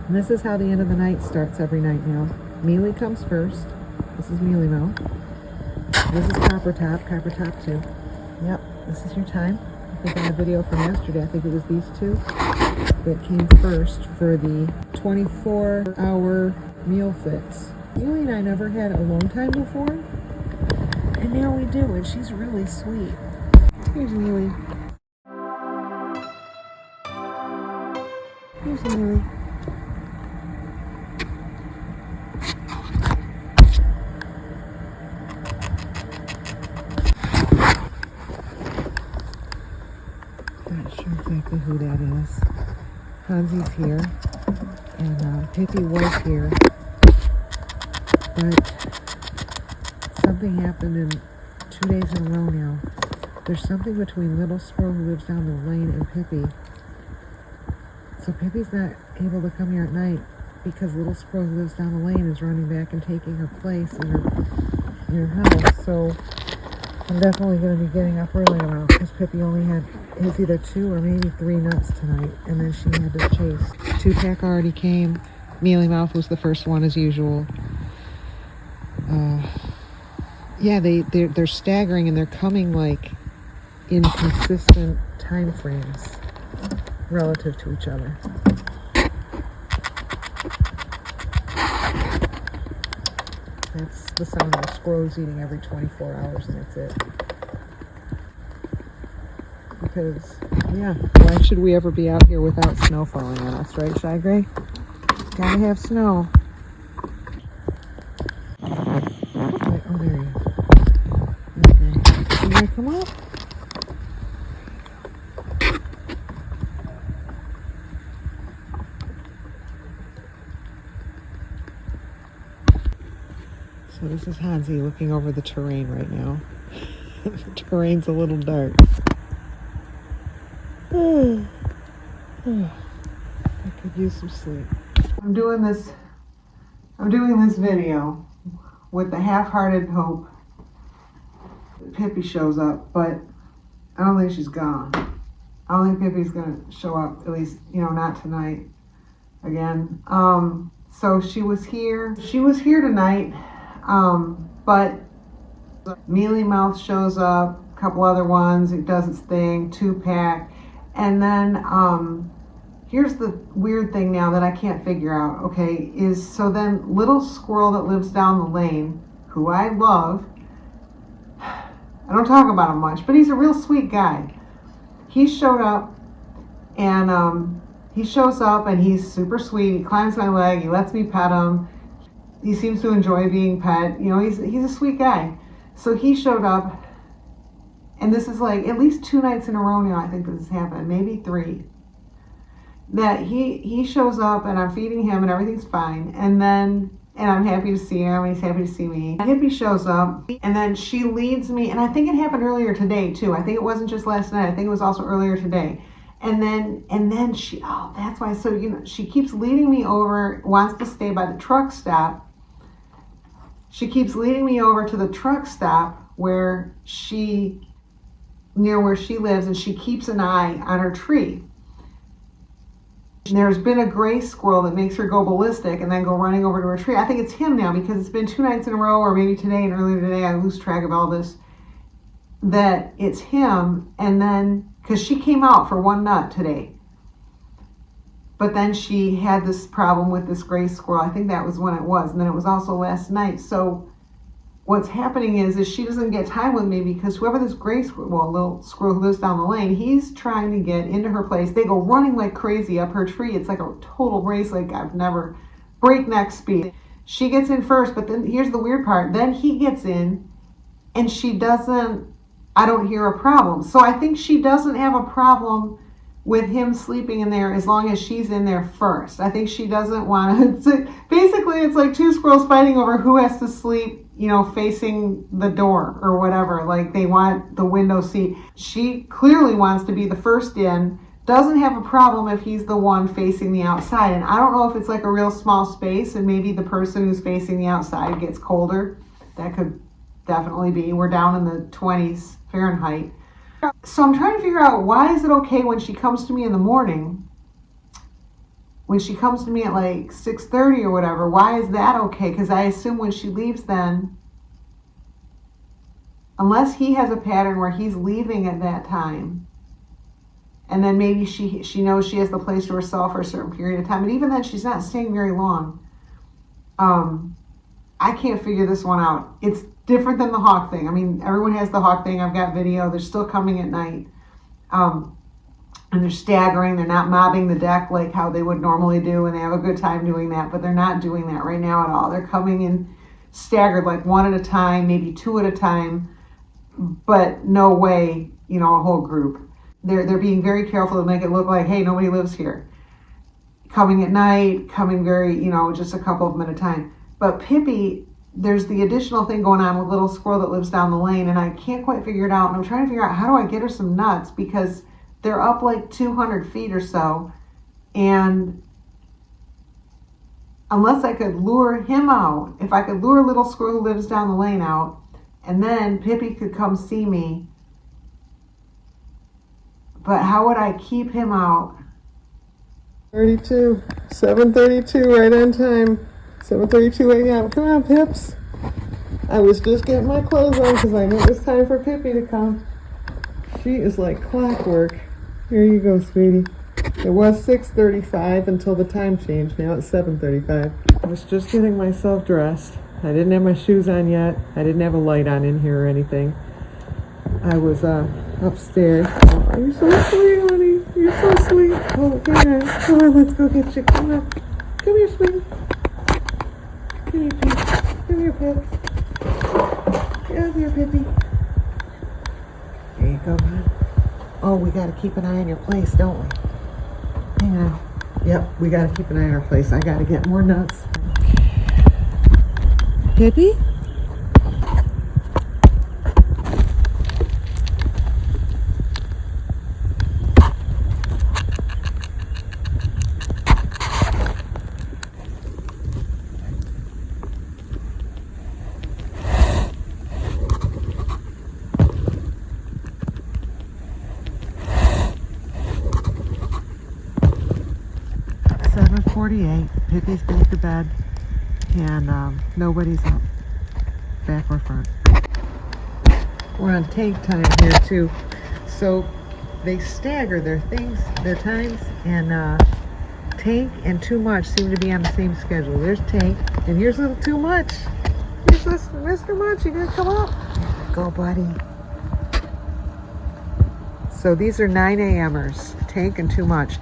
And this is how the end of the night starts every night now. Mealy comes first. This is Mealy Mouth. This is Copper Top 2. Yep, this is your time. I think on a video from yesterday, I think it was these two that came first for the 24-hour meal fix. Mealy and I never had alone time before, and now we do, and she's really sweet. Here's Mealy. Here's Mealy. Not sure exactly who that is. Hansi's here, and Pippi was here, but something happened in 2 days in a row now. There's something between Little Squirrel, who lives down the lane, and Pippi. So Pippi's not able to come here at night because Little Squirrel, who lives down the lane, is running back and taking her place in her house. So I'm definitely going to be getting up early tomorrow because Pippi only had his either 2 or maybe 3 nuts tonight, and then she had to chase. 2-pack already came. Mealy Mouth was the first one as usual. Yeah, they're staggering, and they're coming like in consistent time frames relative to each other. That's the sound of a squirrel who's eating every 24 hours, and that's it. Because, yeah, why should we ever be out here without snow falling on us, right, Shy Gray? Gotta have snow. Wait, oh, there you go. Okay. You gonna come up? So this is Hansi looking over the terrain right now. The terrain's a little dark. I could use some sleep. I'm doing this video with the half-hearted hope that Pippi shows up, but I don't think she's gone. I don't think Pippi's gonna show up, at least, not tonight again. So she was here tonight, but Mealy Mouth shows up, a couple other ones, it does its thing, 2-pack. And then here's the weird thing now that I can't figure out, okay, is so then Little Squirrel that lives down the lane, who I love, I don't talk about him much, but he's a real sweet guy. He showed up, and he shows up and he's super sweet. He climbs my leg, he lets me pet him. He seems to enjoy being pet. He's a sweet guy. So he showed up, and this is like at least 2 nights in a row now, I think this has happened, maybe 3. That he shows up and I'm feeding him and everything's fine. And I'm happy to see him and he's happy to see me. Pippi shows up and then she leads me, and I think it happened earlier today too. I think it wasn't just last night. I think it was also earlier today. And then she, oh, that's why. So, she keeps leading me over, wants to stay by the truck stop. She keeps leading me over to the truck stop near where she lives, and she keeps an eye on her tree. There's been a gray squirrel that makes her go ballistic and then go running over to her tree. I think it's him now because it's been 2 nights in a row, or maybe today and earlier today, I lose track of all this, that it's him. And then, because she came out for 1 nut today, but then she had this problem with this gray squirrel. I think that was when it was. And then it was also last night. So what's happening is she doesn't get time with me because whoever this gray squirrel, well, little squirrel who lives down the lane, he's trying to get into her place. They go running like crazy up her tree. It's like a total race, like I've never, breakneck speed. She gets in first, but then here's the weird part. Then he gets in and I don't hear a problem. So I think she doesn't have a problem with him sleeping in there as long as she's in there first. I think she doesn't want to, basically it's like 2 squirrels fighting over who has to sleep, facing the door or whatever. Like they want the window seat. She clearly wants to be the first in, doesn't have a problem if he's the one facing the outside. And I don't know if it's like a real small space and maybe the person who's facing the outside gets colder. That could definitely be. We're down in the 20s Fahrenheit. So I'm trying to figure out, why is it okay when she comes to me in the morning when she comes to me at like 6:30 or whatever, why is that okay? Because I assume when she leaves then, unless he has a pattern where he's leaving at that time, and then maybe she knows she has the place to herself for a certain period of time, and even then she's not staying very long. I can't figure this one out. It's different than the hawk thing. I mean, everyone has the hawk thing. I've got video. They're still coming at night. And they're staggering. They're not mobbing the deck like how they would normally do, and they have a good time doing that, but they're not doing that right now at all. They're coming in staggered, like one at a time, maybe two at a time, but no way, a whole group. They're being very careful to make it look like, hey, nobody lives here. Coming at night, coming very, just a couple of them at a time. But Pippi, there's the additional thing going on with little squirrel that lives down the lane, and I can't quite figure it out. And I'm trying to figure out, how do I get her some nuts? Because they're up like 200 feet or so. And unless I could lure him out, if I could lure little squirrel who lives down the lane out, and then Pippi could come see me. But how would I keep him out? 7:32, right on time. 7:32 a.m. Come on, Pips. I was just getting my clothes on because I knew it was time for Pippi to come. She is like clockwork. Here you go, sweetie. It was 6:35 until the time changed. Now it's 7:35. I was just getting myself dressed. I didn't have my shoes on yet. I didn't have a light on in here or anything. I was upstairs. Oh, you're so sweet, honey. You're so sweet. Oh, come on, let's go get you. Come on. Come here, sweetie. Come here, Pip. Come here, Pip. Come here, Pippi. There you go, hon. Oh, we got to keep an eye on your place, don't we? Hang on. Yep, we got to keep an eye on our place. I got to get more nuts. Pippi? Pippi's back to bed, and nobody's up, back or front. We're on tank time here too, so they stagger their times, and Tank and Too Much seem to be on the same schedule. There's Tank, and here's little Too Much. Here's this Mr. Much. You gonna come up? Go, buddy. So these are 9 a.m.ers, Tank and Too Much.